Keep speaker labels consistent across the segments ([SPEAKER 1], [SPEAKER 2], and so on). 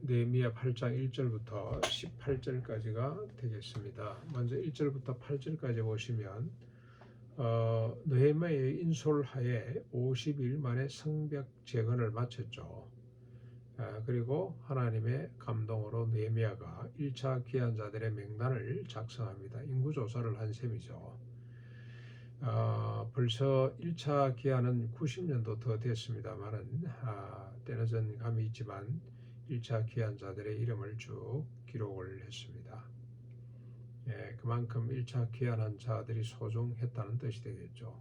[SPEAKER 1] 느헤미야 8장 1절부터 18절까지가 되겠습니다. 먼저 1절부터 8절까지 보시면 느헤미야의 인솔하에 50일 만에 성벽 재건을 마쳤죠. 그리고 하나님의 감동으로 느헤미야가 1차 귀한 자들의 명단을 작성합니다. 인구조사를 한 셈이죠. 벌써 1차 귀환은 90년도 더 됐습니다만은 때는 전 감이 있지만 1차 귀환자들의 이름을 쭉 기록을 했습니다. 그만큼 1차 귀환한 자들이 소중했다는 뜻이 되겠죠.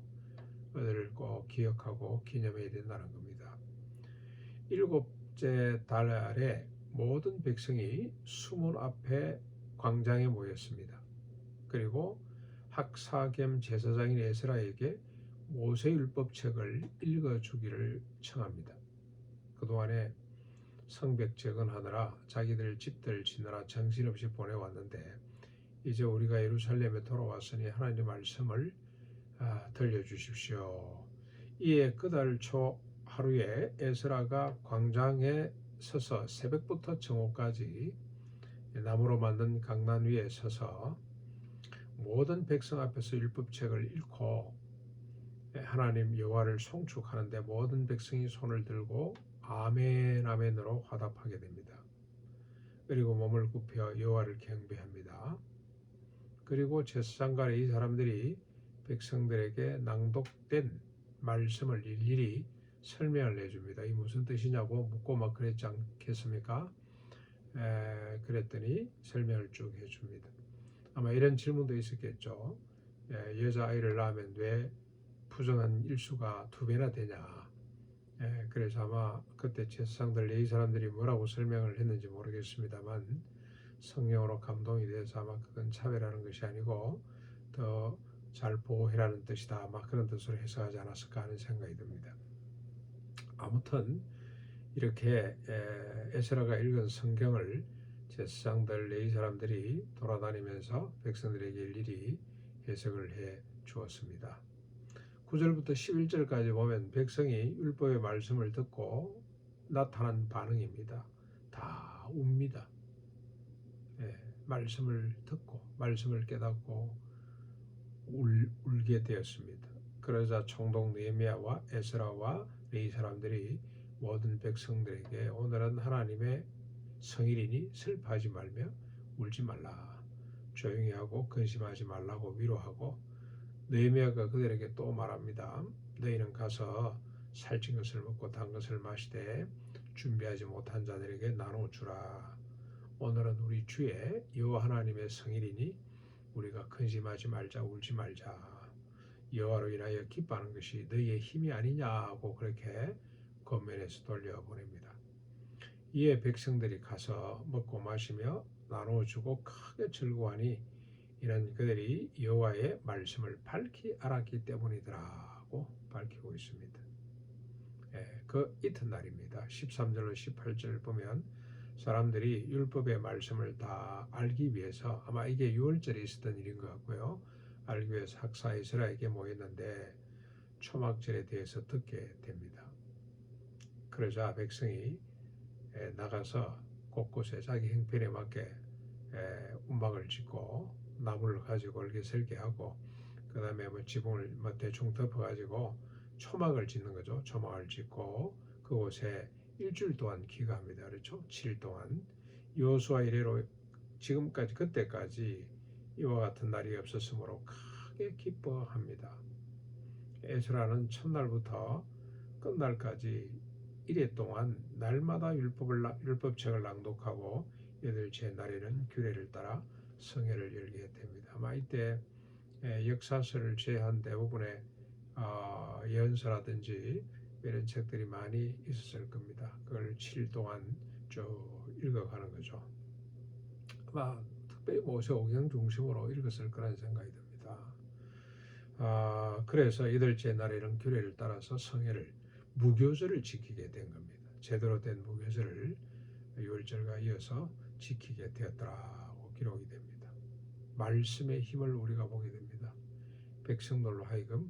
[SPEAKER 1] 그들을 꼭 기억하고 기념해야 된다는 겁니다. 일곱째 달 아래 모든 백성이 수문 앞에 광장에 모였습니다. 그리고 학사 겸 제사장인 에스라에게 모세율법책을 읽어주기를 청합니다. 그동안에 성벽 재건하느라 자기들 집들 지느라 정신없이 보내왔는데 이제 우리가 예루살렘에 돌아왔으니 하나님의 말씀을 들려주십시오. 이에 그달 초 하루에 에스라가 광장에 서서 새벽부터 정오까지 나무로 만든 강단 위에 서서 모든 백성 앞에서 율법책을 읽고 하나님 여호와를 송축하는데 모든 백성이 손을 들고 아멘 아멘으로 화답하게 됩니다. 그리고 몸을 굽혀 여호와를 경배합니다. 그리고 제사장과 이 사람들이 백성들에게 낭독된 말씀을 일일이 설명을 해줍니다. 이 무슨 뜻이냐고 묻고 막 그랬지 않겠습니까? 그랬더니 설명을 쭉 해줍니다. 아마 이런 질문도 있었겠죠. 여자아이를 낳으면 왜 부정한 일수가 2배나 되냐. 그래서 아마 그때 제사장들 이 사람들이 뭐라고 설명을 했는지 모르겠습니다만 성령으로 감동이 돼서 아마 그건 차별하는 것이 아니고 더 잘 보호해라는 뜻이다. 아마 그런 뜻으로 해석하지 않았을까 하는 생각이 듭니다. 아무튼 이렇게 에스라가 읽은 성경을 제사장들 이 사람들이 돌아다니면서 백성들에게 일일이 해석을 해 주었습니다. 9절부터 11절까지 보면 백성이 율법의 말씀을 듣고 나타난 반응입니다. 다 웁니다. 말씀을 듣고 말씀을 깨닫고 울게 되었습니다. 그러자 총독 느헤미야와 에스라와 이 사람들이 모든 백성들에게 오늘은 하나님의 성일이니 슬퍼하지 말며 울지 말라. 조용히 하고 근심하지 말라고 위로하고 느헤미야가 그들에게 또 말합니다. 너희는 가서 살찐 것을 먹고 단 것을 마시되 준비하지 못한 자들에게 나눠 주라. 오늘은 우리 주의 여호와 하나님의 성일이니 우리가 근심하지 말자 울지 말자. 여호와로 인하여 기뻐하는 것이 너희의 힘이 아니냐고 그렇게 권면해서 돌려보냅니다. 이에 백성들이 가서 먹고 마시며 나눠주고 크게 즐거워하니 이는 그들이 여호와의 말씀을 밝히 알았기 때문이더라고 밝히고 있습니다. 그 이튿날입니다. 13절로 18절 보면 사람들이 율법의 말씀을 다 알기 위해서 아마 이게 6월절에 있었던 일인 것 같고요. 알기 위해서 학사 에스라에게 모였는데 초막절에 대해서 듣게 됩니다. 그러자 백성이 나가서 곳곳에 자기 형편에 맞게 움막을 짓고 나무를 가지고 얼개설게 하고 그 다음에 지붕을 대충 덮어가지고 초막을 짓는 거죠. 초막을 짓고 그곳에 일주일 동안 기거합니다. 그렇죠? 7일 동안 여호수아 이래로 지금까지 그때까지 이와 같은 날이 없었으므로 크게 기뻐합니다. 에스라는 첫날부터 끝날까지 1회 동안 날마다 율법책을 낭독하고 8째 날에는 규례를 따라 성회를 열게 됩니다. 아마 이때 역사서를 제한 대부분의 예언서라든지 이런 책들이 많이 있었을 겁니다. 그걸 7일 동안 쭉 읽어가는 거죠. 아마 특별히 모세오경 중심으로 읽었을 거라는 생각이 듭니다. 그래서 8째 날에는 규례를 따라서 성회를 무교절을 지키게 된 겁니다. 제대로 된 무교절을 6월절과 이어서 지키게 되었더라고 기록이 됩니다. 말씀의 힘을 우리가 보게 됩니다. 백성들로 하여금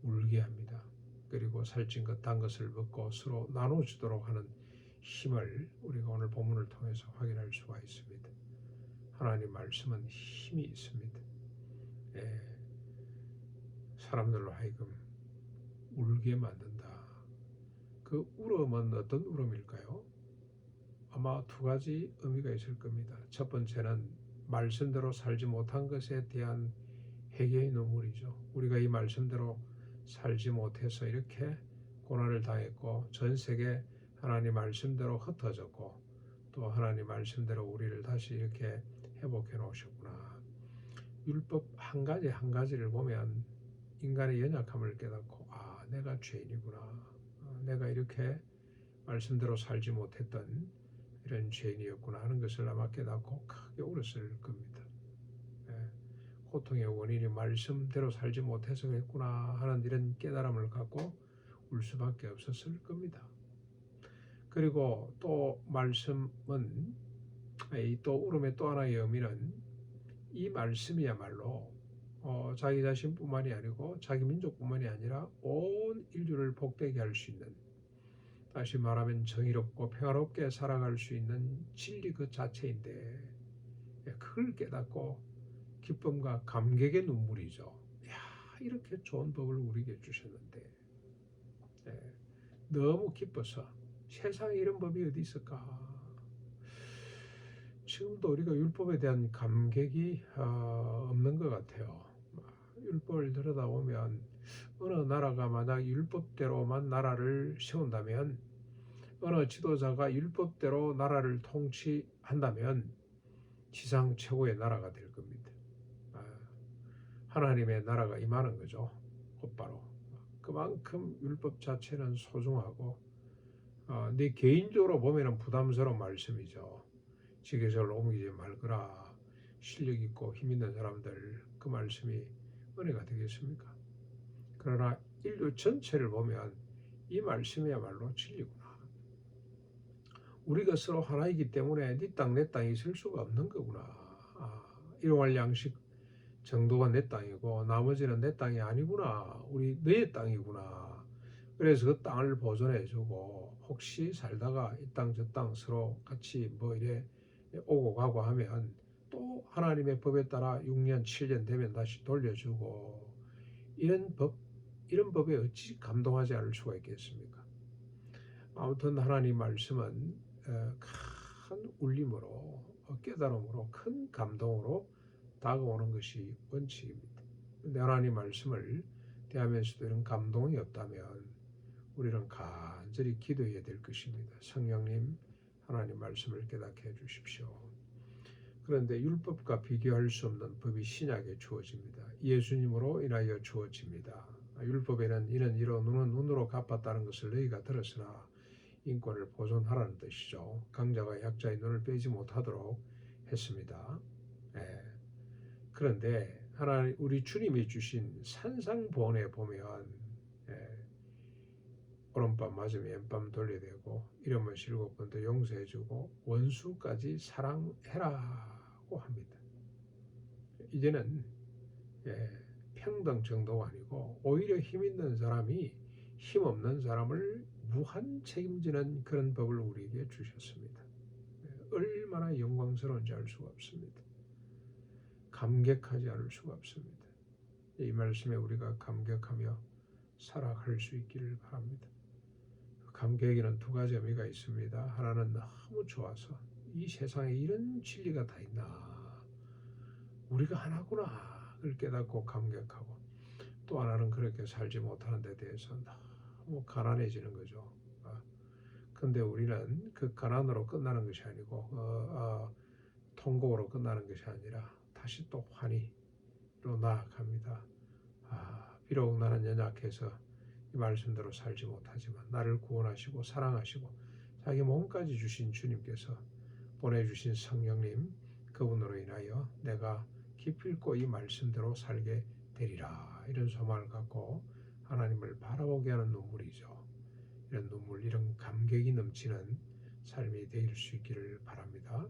[SPEAKER 1] 울게 합니다. 그리고 살찐 것, 단 것을 먹고 서로 나눠주도록 하는 힘을 우리가 오늘 본문을 통해서 확인할 수가 있습니다. 하나님 말씀은 힘이 있습니다. 예, 사람들로 하여금 울게 만든다. 그 울음은 어떤 울음일까요? 아마 두 가지 의미가 있을 겁니다. 첫 번째는 말씀대로 살지 못한 것에 대한 회개의 눈물이죠. 우리가 이 말씀대로 살지 못해서 이렇게 고난을 당했고 전 세계 하나님 말씀대로 흩어졌고 또 하나님 말씀대로 우리를 다시 이렇게 회복해 놓으셨구나. 율법 한 가지 한 가지를 보면 인간의 연약함을 깨닫고 내가 죄인이구나. 내가 이렇게 말씀대로 살지 못했던 이런 죄인이었구나 하는 것을 아마 깨닫고 크게 울었을 겁니다. 고통의 원인이 말씀대로 살지 못해서 그랬구나 하는 이런 깨달음을 갖고 울 수밖에 없었을 겁니다. 그리고 또 말씀은 또 울음의 또 하나의 의미는 이 말씀이야말로 자기 자신뿐만이 아니고 자기 민족뿐만이 아니라 온 인류를 복되게 할 수 있는, 다시 말하면 정의롭고 평화롭게 살아갈 수 있는 진리 그 자체인데 그걸 깨닫고 기쁨과 감격의 눈물이죠. 이렇게 좋은 법을 우리에게 주셨는데 너무 기뻐서 세상에 이런 법이 어디 있을까? 지금도 우리가 율법에 대한 감격이 없는 것 같아요. 율법을 들여다보면 어느 나라가 만약 율법대로만 나라를 세운다면, 어느 지도자가 율법대로 나라를 통치한다면 지상 최고의 나라가 될 겁니다. 하나님의 나라가 임하는 거죠. 곧바로. 그만큼 율법 자체는 소중하고 네 개인적으로 보면 부담스러운 말씀이죠. 지게절로 옮기지 말거라. 실력 있고 힘 있는 사람들 그 말씀이 은혜가 되겠습니까? 그러나 인류 전체를 보면 이 말씀이야말로 진리구나. 우리가 서로 하나이기 때문에 네 땅 내 땅이 있을 수가 없는 거구나. 일용할 양식 정도가 내 땅이고 나머지는 내 땅이 아니구나. 우리 너의 땅이구나. 그래서 그 땅을 보존해주고 혹시 살다가 이 땅 저 땅 서로 같이 이래 오고 가고 하면 또 하나님의 법에 따라 6년 7년 되면 다시 돌려주고 이런 법에 어찌 감동하지 않을 수가 있겠습니까? 아무튼 하나님 말씀은 큰 울림으로 깨달음으로 큰 감동으로 다가오는 것이 원칙입니다. 그런데 하나님 말씀을 대하면서도 이런 감동이 없다면 우리는 간절히 기도해야 될 것입니다. 성령님, 하나님 말씀을 깨닫게 해주십시오. 그런데 율법과 비교할 수 없는 법이 신약에 주어집니다. 예수님으로 인하여 주어집니다. 율법에는 이는 이로 눈은 눈으로 갚았다는 것을 너희가 들었으나 인권을 보존하라는 뜻이죠. 강자가 약자의 눈을 빼지 못하도록 했습니다. 그런데 하나님 우리 주님이 주신 산상보원에 보면 오른밤 맞으면 왼밤 돌려대고 이름을 7번 더 용서해주고 원수까지 사랑해라고 합니다. 이제는 평등 정도가 아니고 오히려 힘 있는 사람이 힘 없는 사람을 무한 책임지는 그런 법을 우리에게 주셨습니다. 얼마나 영광스러운지 알 수가 없습니다. 감격하지 않을 수가 없습니다. 이 말씀에 우리가 감격하며 살아갈 수 있기를 바랍니다. 감격에는 두 가지 의미가 있습니다. 하나는 너무 좋아서 이 세상에 이런 진리가 다 있나, 우리가 하나구나 그걸 깨닫고 감격하고, 또 하나는 그렇게 살지 못하는 데 대해서 너무 가난해지는 거죠. 그런데 우리는 그 가난으로 끝나는 것이 아니고 통곡으로 끝나는 것이 아니라 다시 또 환희로 나아갑니다. 비록 나는 연약해서 이 말씀대로 살지 못하지만 나를 구원하시고 사랑하시고 자기 몸까지 주신 주님께서 보내주신 성령님, 그분으로 인하여 내가 기필코 이 말씀대로 살게 되리라, 이런 소망을 갖고 하나님을 바라보게 하는 눈물이죠. 이런 눈물, 이런 감격이 넘치는 삶이 되길 수 있기를 바랍니다.